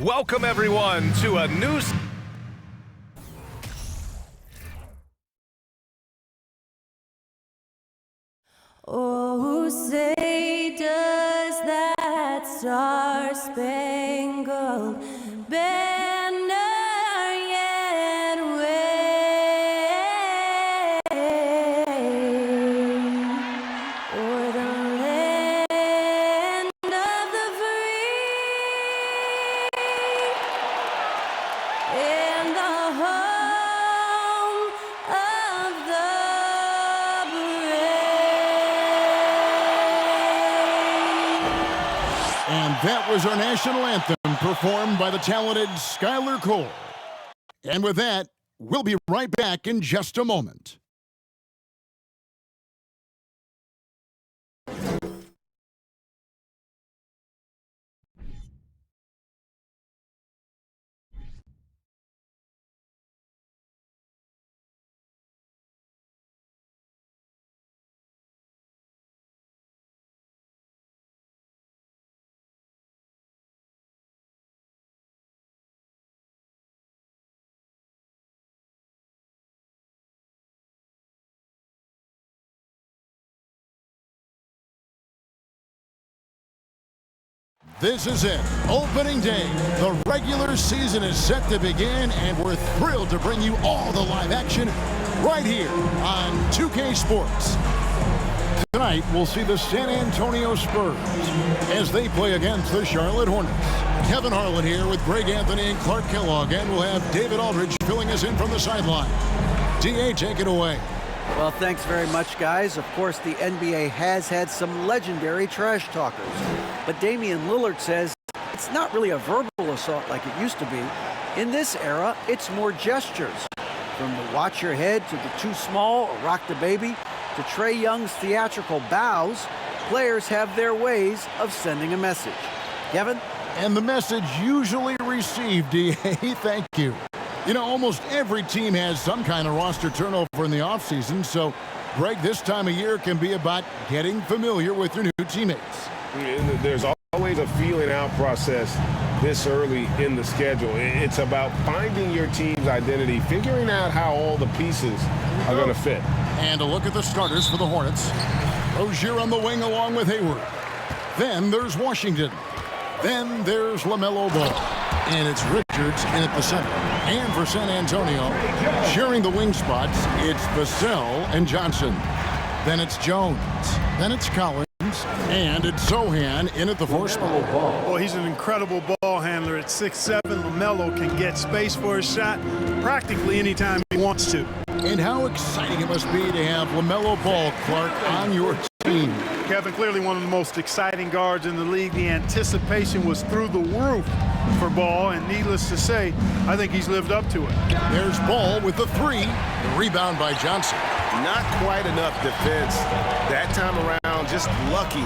Welcome, everyone, to a new... Oh, say does that star-spangled banner yet wave o'er the land of the free and the home of the And that was our national anthem performed by the talented Skylar Cole. And with that, we'll be right back in just a moment. This is it, opening day. The regular season is set to begin, and we're thrilled to bring you all the live action right here on 2K Sports. Tonight, we'll see the San Antonio Spurs as they play against the Charlotte Hornets. Kevin Harlan here with Greg Anthony and Clark Kellogg, and we'll have David Aldridge filling us in from the sideline. DA, take it away. Well, thanks very much, guys. Of course, the NBA has had some legendary trash talkers. But Damian Lillard says it's not really a verbal assault like it used to be. In this era, it's more gestures. From the watch your head to the too small or rock the baby to Trae Young's theatrical bows, players have their ways of sending a message. Kevin? And the message usually received, DA, thank you. You know, almost every team has some kind of roster turnover in the offseason, so, Greg, this time of year can be about getting familiar with your new teammates. There's always a feeling out process this early in the schedule. It's about finding your team's identity, figuring out how all the pieces are going to fit. And a look at the starters for the Hornets. Rozier on the wing along with Hayward. Then there's Washington. Then there's LaMelo Ball. And it's Richards in at the center. And for San Antonio, sharing the wing spots, it's Vassell and Johnson. Then it's Jones. Then it's Collins. And it's Sohan in at the 4 spot. Well, he's an incredible ball handler. At 6'7", LaMelo can get space for a shot practically anytime he wants to. And how exciting it must be to have LaMelo Ball, Clark, on your team. Kevin, clearly one of the most exciting guards in the league. The anticipation was through the roof for Ball, and needless to say, I think he's lived up to it. There's Ball with the 3. The rebound by Johnson. Not quite enough defense that time around, just lucky.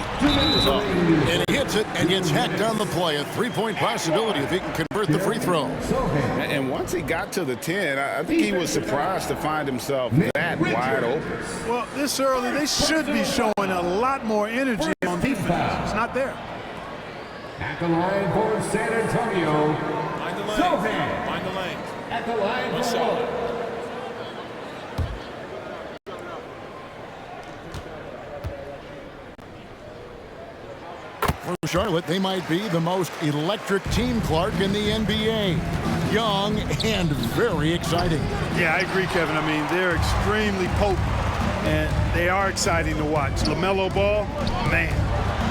And he hits it and gets hacked on the play. A 3-point possibility if he can convert the free throw. And once he got to the 10, I think he was surprised to find himself that wide open. Well, this early, they should be showing a lot more energy on defense. It's not there. At the line for San Antonio, Sohan. Find the lane. At the line for Charlotte. For Charlotte, they might be the most electric team, Clark, in the NBA. Young and very exciting. Yeah, I agree, Kevin. I mean, they're extremely potent, and they are exciting to watch. LaMelo Ball, man,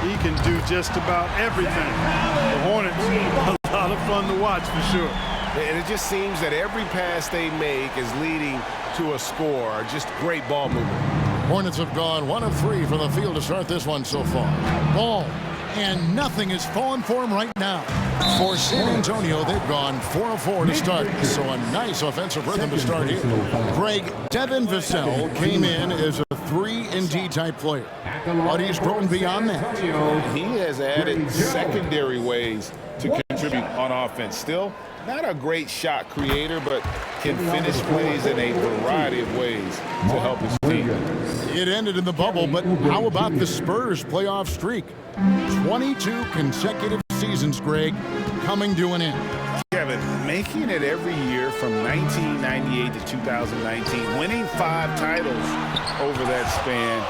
he can do just about everything. The Hornets, a lot of fun to watch for sure. And it just seems that every pass they make is leading to a score. Just great ball movement. Hornets have gone 1 of 3 from the field to start this one so far. Ball. And nothing is falling for him right now. For San Antonio, they've gone 4 of 4 to start. So a nice offensive rhythm to start here. Greg, Devin Vassell came in as a 3-and-D type player. But he's grown beyond that. He has added secondary ways to contribute on offense. Still, not a great shot creator, but can finish plays in a variety of ways to help his team. It ended in the bubble, but how about the Spurs playoff streak? 22 consecutive seasons, Greg. coming to an end. Kevin, making it every year from 1998 to 2019, winning 5 titles over that span,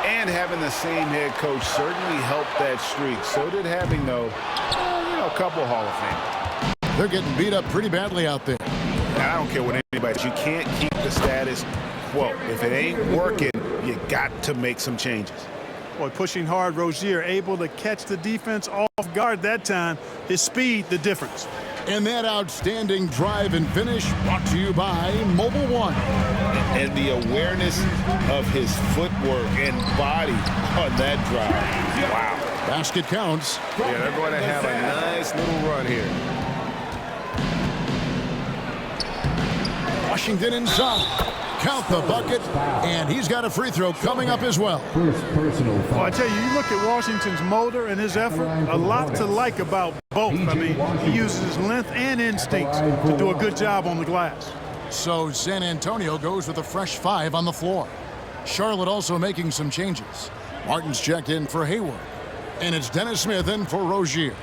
and having the same head coach certainly helped that streak. So did having, though, a couple Hall of Fame. They're getting beat up pretty badly out there. I don't care what anybody, you can't keep the status quo. If it ain't working, you got to make some changes. Boy, pushing hard, Rozier able to catch the defense off guard that time. His speed, the difference. And that outstanding drive and finish brought to you by Mobile One. And the awareness of his footwork and body on that drive. Wow. Basket counts. Yeah, they're going to have a nice little run here. Washington inside. Count the bucket, and he's got a free throw coming up as well. First personal foul. Well, I tell you, you look at Washington's motor and his effort, a lot to like about both. I mean, he uses his length and instincts to do a good job on the glass. So San Antonio goes with a fresh 5 on the floor. Charlotte also making some changes. Martin's checked in for Hayward, and it's Dennis Smith in for Rozier.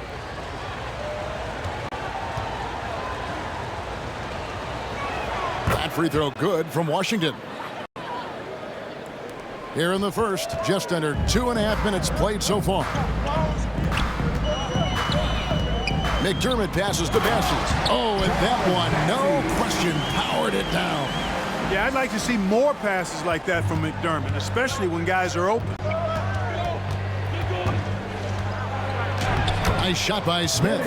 That free throw good from Washington. Here in the first, just under 2.5 minutes played so far. McDermott passes to Bassett. Oh, and that one, no question, powered it down. Yeah, I'd like to see more passes like that from McDermott, especially when guys are open. Nice shot by Smith.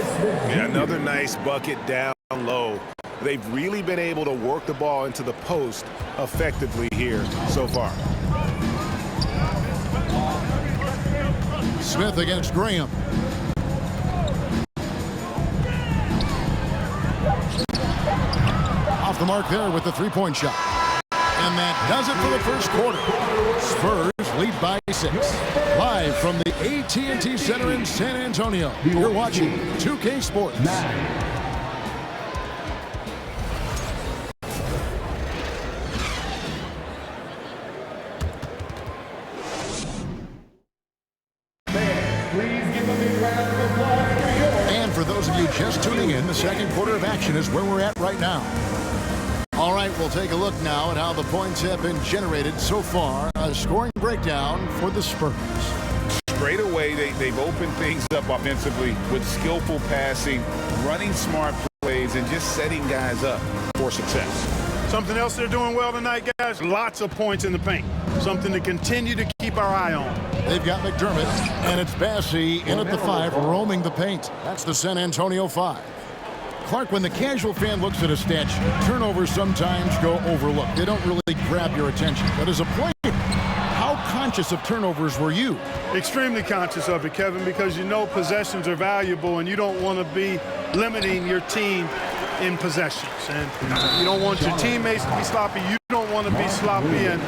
Yeah, another nice bucket down low. They've really been able to work the ball into the post effectively here so far. Smith against Graham. Off the mark there with the three-point shot. And that does it for the first quarter. Spurs lead by 6. Live from the AT&T Center in San Antonio, you're watching 2K Sports. And for those of you just tuning in, the second quarter of action is where we're at right now. All right, we'll take a look now at how the points have been generated so far. A scoring breakdown for the Spurs. Straight away, they've opened things up offensively with skillful passing, running smart plays, and just setting guys up for success. Something else they're doing well tonight, guys, lots of points in the paint. Something to continue to keep our eye on. They've got McDermott, and it's Bassey in at the 5, roaming the paint. That's the San Antonio 5. Clark, when the casual fan looks at a stat sheet, turnovers sometimes go overlooked. They don't really grab your attention. But as a player, how conscious of turnovers were you? Extremely conscious of it, Kevin, because you know possessions are valuable and you don't want to be limiting your team in possessions. And you don't want your teammates to be sloppy. You don't want to be sloppy. And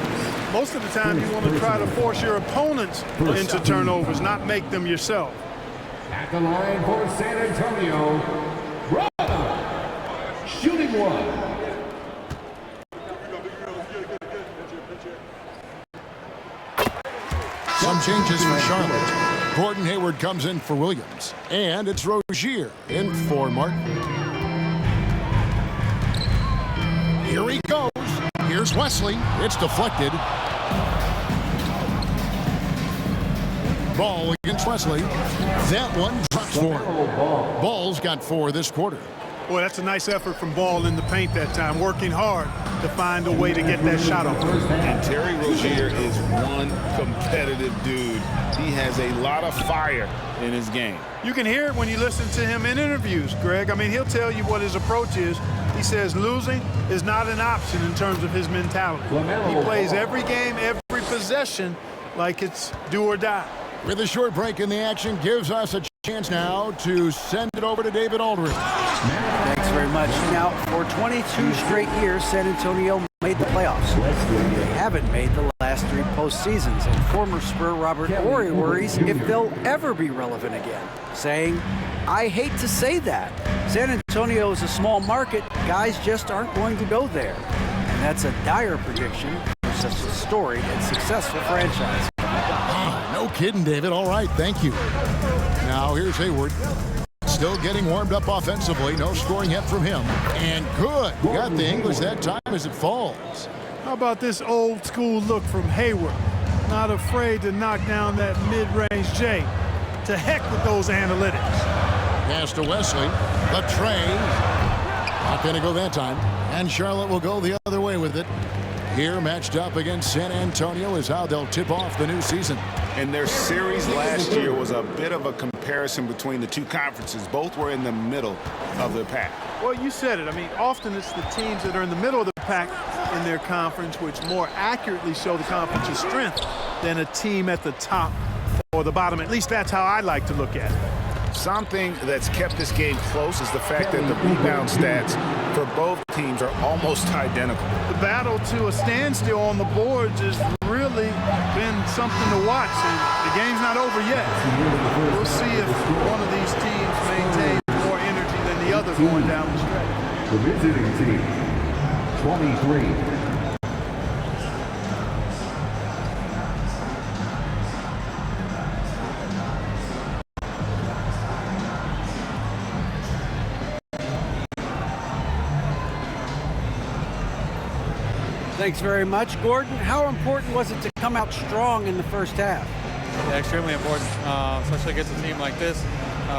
most of the time you want to try to force your opponents into turnovers, not make them yourself. At the line for San Antonio, shooting one. Some changes for Charlotte. Gordon Hayward comes in for Williams. And it's Rozier in for Martin. Here he goes. Here's Wesley. It's deflected. Ball against Wesley. That one drops for him. Ball's got 4 this quarter. Boy, that's a nice effort from Ball in the paint that time, working hard to find a way to get that shot off. And Terry Rozier is one competitive dude. He has a lot of fire in his game. You can hear it when you listen to him in interviews, Greg. I mean, he'll tell you what his approach is. He says losing is not an option in terms of his mentality. He plays every game, every possession like it's do or die. With a short break in the action, gives us a chance now to send it over to David Aldridge. Thanks very much. Now, for 22 straight years, San Antonio made the playoffs. They haven't made the last 3 postseasons, and former Spur Robert Horry worries if they'll ever be relevant again, saying, I hate to say that. San Antonio is a small market. Guys just aren't going to go there. And that's a dire prediction for such a storied and successful franchise. No kidding, David. All right, thank you. Now here's Hayward. still getting warmed up offensively. No scoring yet from him. And good. Got the English that time as it falls. How about this old school look from Hayward? Not afraid to knock down that mid-range J. To heck with those analytics. Pass to Wesley. The tray. Not going to go that time. And Charlotte will go the other way with it. Here matched up against San Antonio is how they'll tip off the new season. And their series last year was a bit of a comparison between the two conferences. Both were in the middle of the pack. Well, you said it. I mean, often it's the teams that are in the middle of the pack in their conference which more accurately show the conference's strength than a team at the top or the bottom. At least that's how I like to look at it. Something that's kept this game close is the fact that the rebound stats for both teams are almost identical. The battle to a standstill on the boards has really been something to watch, and the game's not over yet. We'll see if one of these teams maintains more energy than the other going down the stretch. The visiting team, 23. Thanks very much, Gordon. How important was it to come out strong in the first half? Yeah, extremely important, especially against a team like this.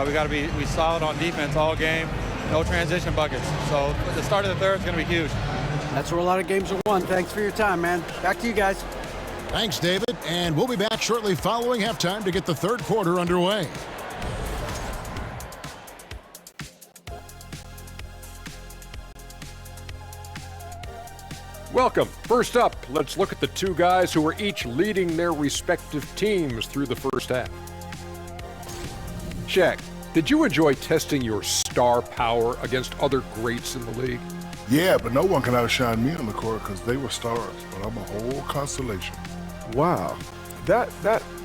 We got to be solid on defense all game, no transition buckets. So the start of the third is going to be huge. That's where a lot of games are won. Thanks for your time, man. Back to you guys. Thanks, David. And we'll be back shortly following halftime to get the third quarter underway. Welcome. First up, let's look at the two guys who are each leading their respective teams through the first half. Shaq, did you enjoy testing your star power against other greats in the league? Yeah, but no one can outshine me on the court because they were stars, but I'm a whole constellation. Wow, that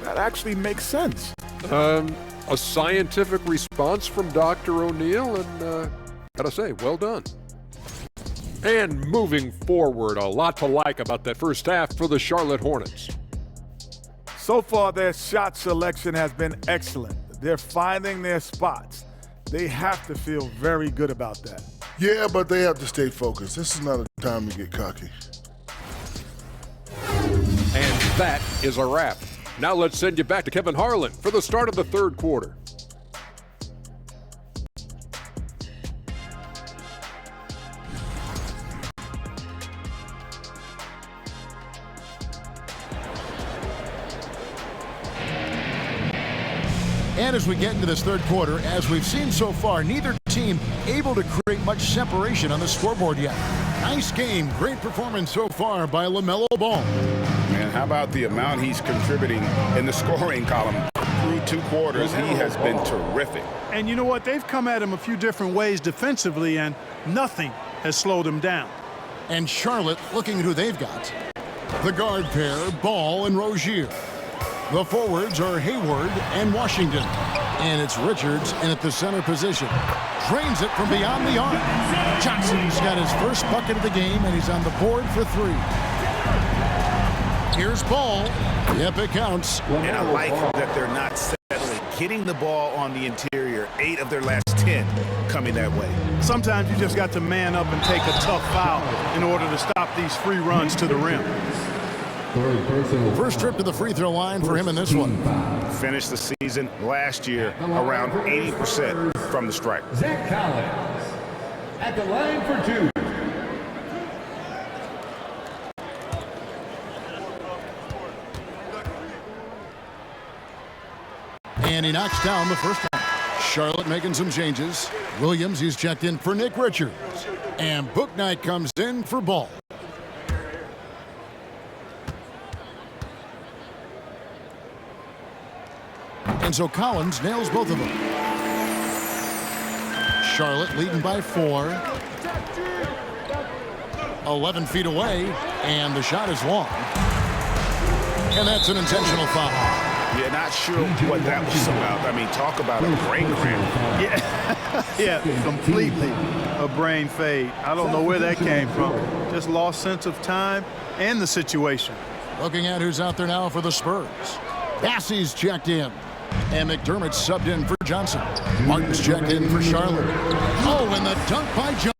actually makes sense. A scientific response from Dr. O'Neill, and gotta say, well done. And moving forward, a lot to like about that first half for the Charlotte Hornets. So far, their shot selection has been excellent. They're finding their spots. They have to feel very good about that. Yeah, but they have to stay focused. This is not a time to get cocky. And that is a wrap. Now let's send you back to Kevin Harlan for the start of the third quarter. And as we get into this third quarter, as we've seen so far, neither team able to create much separation on the scoreboard yet. Nice game, great performance so far by LaMelo Ball. Man, how about the amount he's contributing in the scoring column? Through two quarters, he has been terrific. And you know what? They've come at him a few different ways defensively, and nothing has slowed him down. And Charlotte looking at who they've got. The guard pair, Ball and Rozier. The forwards are Hayward and Washington. And it's Richards in at the center position. Drains it from beyond the arc. Johnson's got his first bucket of the game, and he's on the board for three. Here's Ball. Yep, it counts. And I like that they're not settling. Getting the ball on the interior, 8 of their last 10 coming that way. Sometimes you just got to man up and take a tough foul in order to stop these free runs to the rim. First trip to the free throw line for him in this one. Finished the season last year around 80% from the stripe. Zach Collins at the line for two. And he knocks down the first one. Charlotte making some changes. Williams, he's checked in for Nick Richards. And Bouknight comes in for Ball. And so Collins nails both of them. Charlotte leading by 4. 11 feet away, and the shot is long. And that's an intentional foul. Yeah, not sure what that was about. I mean, talk about a brain cramp. Yeah, completely a brain fade. I don't know where that came from. Just lost sense of time and the situation. Looking at who's out there now for the Spurs. Bassey's checked in. And McDermott subbed in for Johnson. Martin's checked in for Charlotte. Oh, and the dunk by Jones.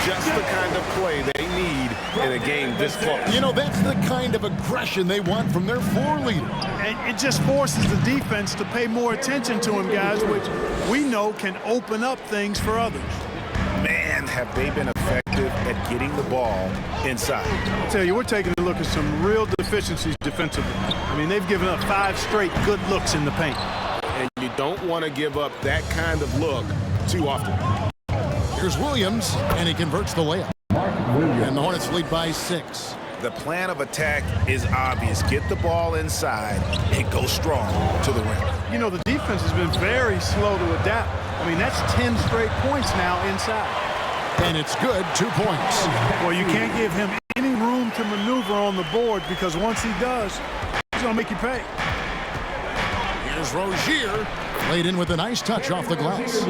Just the kind of play they need in a game this close. You know, that's the kind of aggression they want from their floor leader. And it just forces the defense to pay more attention to him, guys, which we know can open up things for others. Man, have they been effective at getting the ball inside. I tell you, we're taking a look at some real deficiencies defensively. I mean, they've given up 5 straight good looks in the paint. And you don't want to give up that kind of look too often. Here's Williams, and he converts the layup. And the Hornets lead by 6. The plan of attack is obvious. Get the ball inside and go strong to the rim. You know, the defense has been very slow to adapt. I mean, that's 10 straight points now inside. And it's good, 2 points. Well, you can't give him any room to maneuver on the board because once he does, he's going to make you pay. Here's Rozier. Laid in with a nice touch off the glass.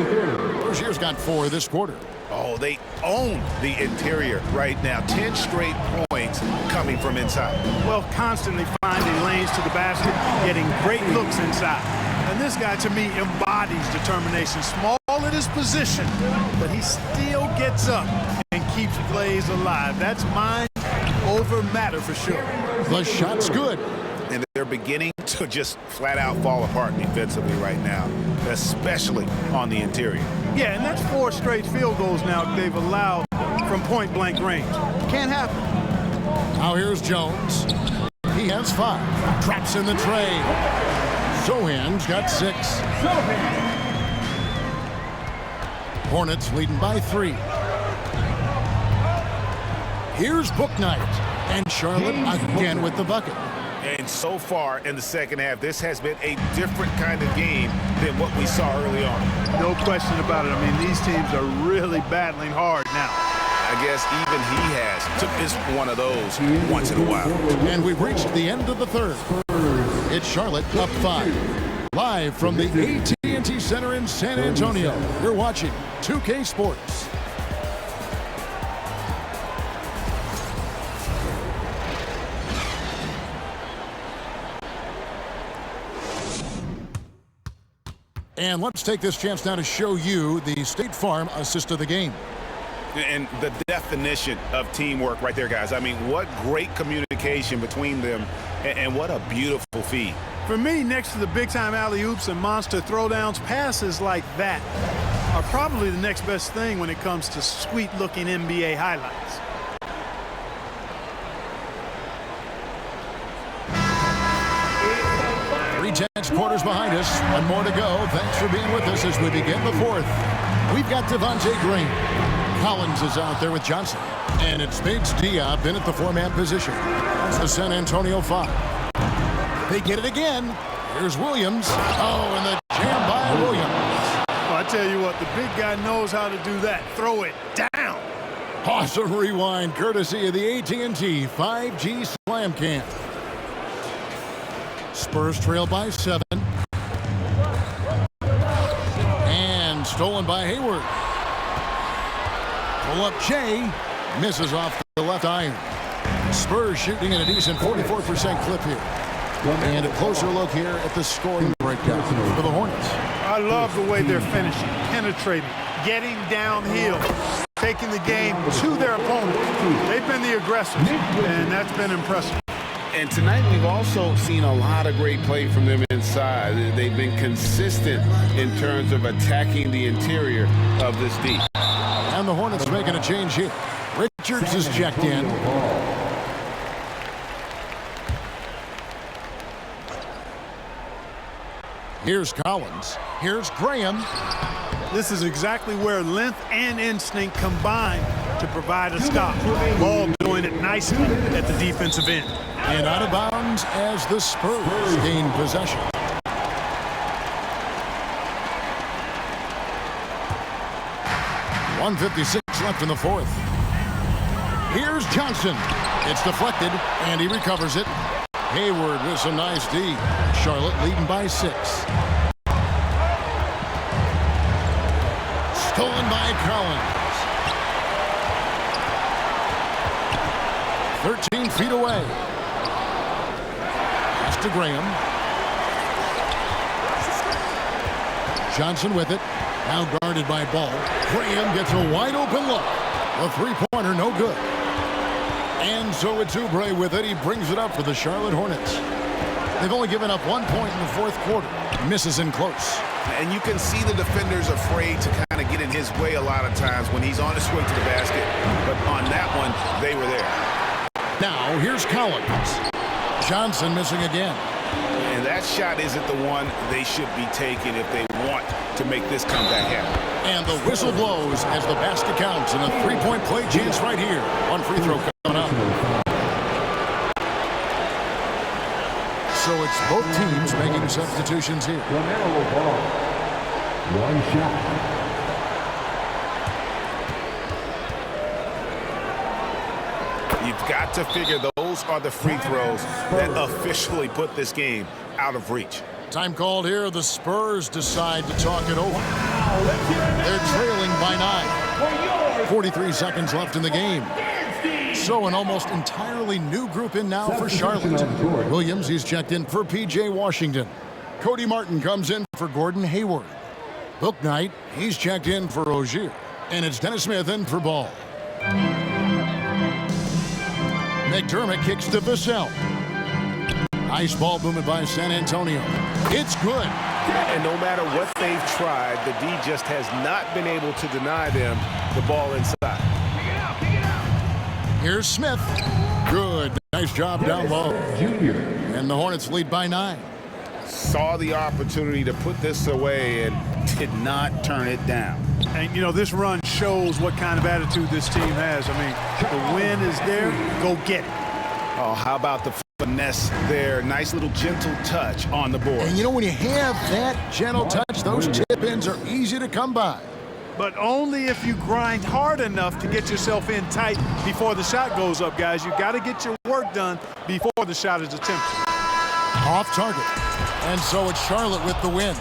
Rozier's got 4 this quarter. Oh, they own the interior right now. 10 straight points coming from inside. Well, constantly finding lanes to the basket, getting great looks inside. And this guy, to me, embodies determination. Small at his position, but he still gets up and keeps plays alive. That's mind over matter for sure. The shot's good. And they're beginning to just flat out fall apart defensively right now, especially on the interior. Yeah, and that's 4 straight field goals now they've allowed from point-blank range. Can't happen. Now here's Jones. He has 5. Traps in the tray. Sohan's got 6. Hornets leading by 3. Here's Bouknight. And Charlotte again with the bucket. And so far in the second half, this has been a different kind of game than what we saw early on. No question about it. I mean, these teams are really battling hard now. I guess even he has to miss one of those once in a while. And we've reached the end of the third. It's Charlotte up 5. Live from the AT&T Center in San Antonio, you're watching 2K Sports. And let's take this chance now to show you the State Farm assist of the game. And the definition of teamwork right there, guys. I mean, what great communication between them, and what a beautiful feed. For me, next to the big-time alley-oops and monster throwdowns, passes like that are probably the next best thing when it comes to sweet-looking NBA highlights. Quarters behind us. 1 more to go. Thanks for being with us as we begin the 4th. We've got Devontae Green. Collins is out there with Johnson. And it's Bates Diop in at the 4-man position. That's the San Antonio 5. They get it again. Here's Williams. Oh, and the jam by Williams. Well, I tell you what, the big guy knows how to do that. Throw it down. Awesome rewind courtesy of the AT&T 5G Slam Cam. Spurs trail by 7. And stolen by Hayward. Pull up Jay. Misses off the left iron. Spurs shooting at a decent 44% clip here. And a closer look here at the scoring breakdown for the Hornets. I love the way they're finishing, penetrating, getting downhill, taking the game to their opponent. They've been the aggressors, and that's been impressive. And tonight we've also seen a lot of great play from them inside. They've been consistent in terms of attacking the interior of this D. And the Hornets making a change here. Richards is checked in. Here's Collins. Here's Graham. This is exactly where length and instinct combine to provide a stop. Ball doing it nicely at the defensive end. And out of bounds as the Spurs gain possession. .156 left in the 4th. Here's Johnson. It's deflected, and he recovers it. Hayward with some nice D. Charlotte leading by 6. Stolen by Collins. 13 feet away. Pass to Graham. Johnson with it. Now guarded by Ball. Graham gets a wide open look. A three-pointer, no good. And so it's Oubre with it. He brings it up for the Charlotte Hornets. They've only given up 1 point in the fourth quarter. Misses in close. And you can see the defenders afraid to kind of get in his way a lot of times when he's on his way to the basket. But on that one, they were there. Now, here's Collins. Johnson missing again. And that shot isn't the one they should be taking if they want to make this comeback happen. And the whistle blows as the basket counts, and a three-point play chance right here. One free throw coming up. So it's both teams making substitutions here. LaMelo Ball. One shot. You've got to figure those are the free throws that officially put this game out of reach. Time called here. The Spurs decide to talk it over. They're trailing by 9. 43 seconds left in the game. So an almost entirely new group in now for Charlotte. Williams, he's checked in for P.J. Washington. Cody Martin comes in for Gordon Hayward. Bouknight, he's checked in for Rozier. And it's Dennis Smith in for Ball. McDermott kicks to Vassell. Nice ball movement by San Antonio. It's good. And no matter what they've tried, the D just has not been able to deny them the ball inside. Here's Smith. Good. Nice job down low. Junior. And the Hornets lead by 9. Saw the opportunity to put this away and did not turn it down. And, you know, this run shows what kind of attitude this team has. I mean, the win is there. Go get it. Oh, how about the finesse there? Nice little gentle touch on the board. And, you know, when you have that gentle touch, those tip-ins are easy to come by. But only if you grind hard enough to get yourself in tight before the shot goes up, guys. You got to get your work done before the shot is attempted. Off target. And so it's Charlotte with the win.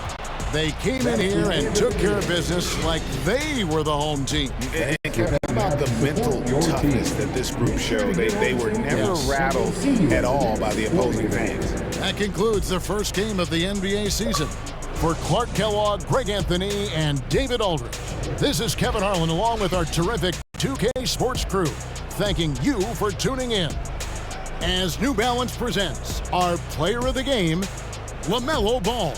They came in here and took care of business like they were the home team. And how about the mental toughness that this group showed? They were never rattled at all by the opposing fans. That concludes the first game of the NBA season. For Clark Kellogg, Greg Anthony, and David Aldridge, this is Kevin Harlan along with our terrific 2K Sports crew, thanking you for tuning in. As New Balance presents our player of the game, LaMelo Ball.